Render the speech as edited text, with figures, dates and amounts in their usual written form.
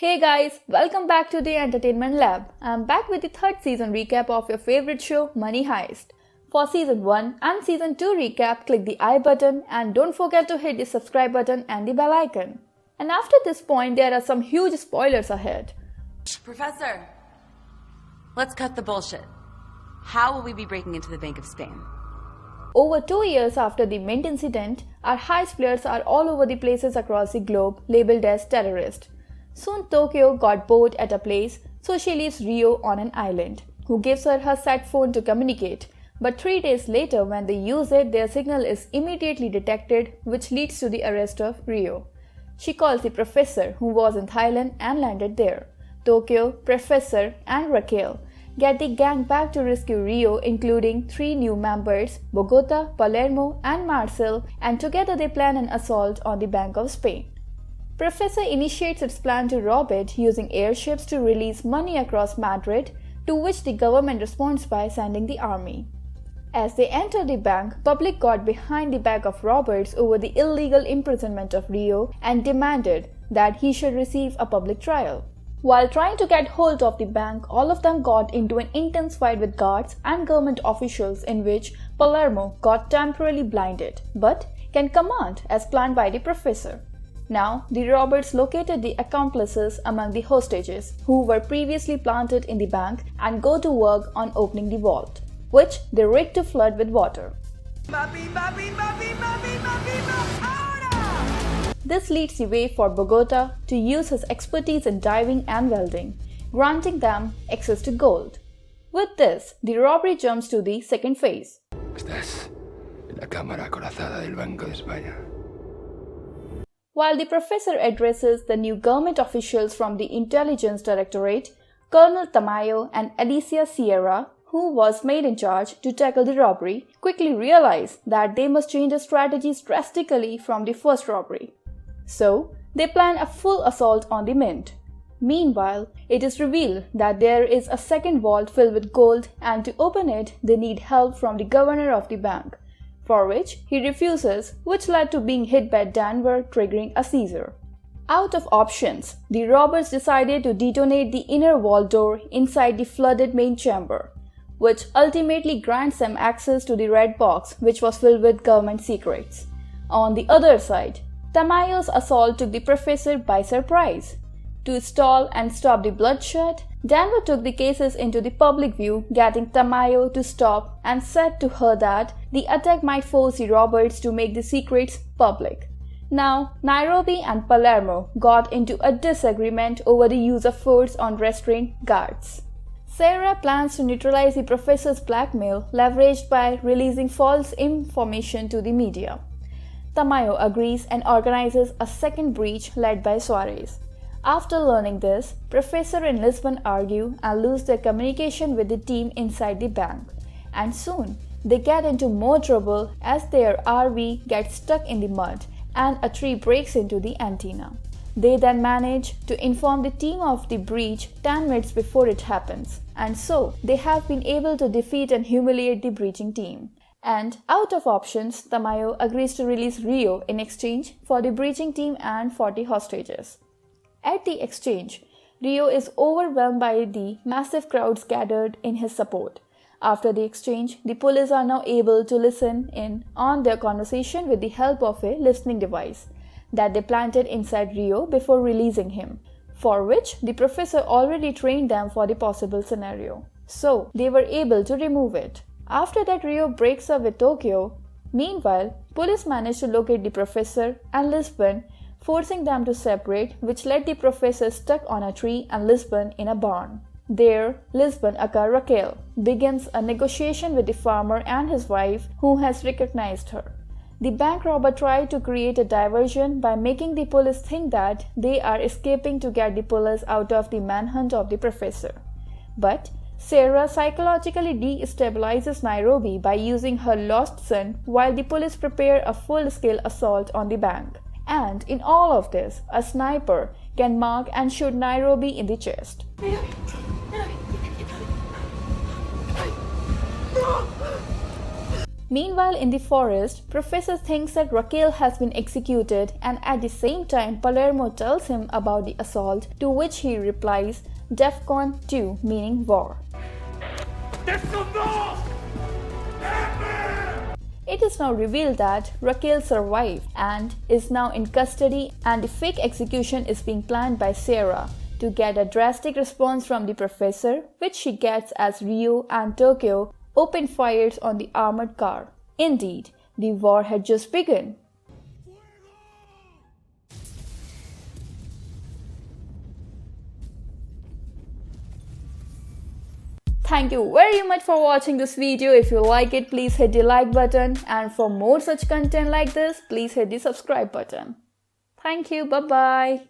Hey guys, welcome back to the Entertainment Lab. I'm back with the third season recap of your favorite show, Money Heist. For season 1 and season 2 recap, click the I button and don't forget to hit the subscribe button and the bell icon. And after this point, there are some huge spoilers ahead. Professor, let's cut the bullshit. How will we be breaking into the Bank of Spain? Over 2 years after the Mint incident, our heist players are all over the places across the globe labeled as terrorists. Soon Tokyo got bored at a place, so she leaves Rio on an island, who gives her her sat phone to communicate. But 3 days later, when they use it, their signal is immediately detected, which leads to the arrest of Rio. She calls the professor, who was in Thailand and landed there. Tokyo, Professor, and Raquel get the gang back to rescue Rio, including 3 new members, Bogota, Palermo, and Marcel, and together they plan an assault on the Bank of Spain. Professor initiates its plan to rob it using airships to release money across Madrid, to which the government responds by sending the army. As they enter the bank, public got behind the back of robbers over the illegal imprisonment of Rio and demanded that he should receive a public trial. While trying to get hold of the bank, all of them got into an intense fight with guards and government officials in which Palermo got temporarily blinded, but can command as planned by the professor. Now, the robbers located the accomplices among the hostages who were previously planted in the bank and go to work on opening the vault, which they rig to flood with water. This leads the way for Bogota to use his expertise in diving and welding, granting them access to gold. With this, the robbery jumps to the second phase. Estás en la cámara acorazada del Banco de España. While the professor addresses the new government officials from the Intelligence Directorate, Colonel Tamayo and Alicia Sierra, who was made in charge to tackle the robbery, quickly realize that they must change their strategies drastically from the first robbery. So, they plan a full assault on the Mint. Meanwhile, it is revealed that there is a second vault filled with gold, and to open it, they need help from the governor of the bank, for which he refuses, which led to being hit by Denver, triggering a seizure. Out of options, the robbers decided to detonate the inner vault door inside the flooded main chamber, which ultimately grants them access to the red box, which was filled with government secrets. On the other side, Tamayo's assault took the professor by surprise. To stall and stop the bloodshed, Denver took the cases into the public view, getting Tamayo to stop and said to her that the attack might force the robbers to make the secrets public. Now, Nairobi and Palermo got into a disagreement over the use of force on restrained guards. Sarah plans to neutralize the professor's blackmail, leveraged by releasing false information to the media. Tamayo agrees and organizes a second breach led by Suarez. After learning this, Professor and Lisbon argue and lose their communication with the team inside the bank. And soon, they get into more trouble as their RV gets stuck in the mud and a tree breaks into the antenna. They then manage to inform the team of the breach 10 minutes before it happens, and so they have been able to defeat and humiliate the breaching team. And out of options, Tamayo agrees to release Rio in exchange for the breaching team and 40 hostages. At the exchange, Rio is overwhelmed by the massive crowds gathered in his support. After the exchange, the police are now able to listen in on their conversation with the help of a listening device that they planted inside Rio before releasing him, for which the professor already trained them for the possible scenario. So, they were able to remove it. After that, Rio breaks up with Tokyo. Meanwhile, police manage to locate the professor and Lisbon, forcing them to separate, which led the professor stuck on a tree and Lisbon in a barn. There, Lisbon, aka Raquel, begins a negotiation with the farmer and his wife, who has recognized her. The bank robber tried to create a diversion by making the police think that they are escaping to get the police out of the manhunt of the professor. But Sarah psychologically destabilizes Nairobi by using her lost son while the police prepare a full-scale assault on the bank. And in all of this, a sniper can mark and shoot Nairobi in the chest. Meanwhile, in the forest, Professor thinks that Raquel has been executed, and at the same time, Palermo tells him about the assault, to which he replies, DEFCON 2, meaning war. It is now revealed that Raquel survived and is now in custody, and the fake execution is being planned by Sarah to get a drastic response from the professor, which she gets as Rio and Tokyo open fires on the armored car. Indeed, the war had just begun. Thank you very much for watching this video. If you like it, please hit the like button, and for more such content like this, please hit the subscribe button. Thank you. Bye bye.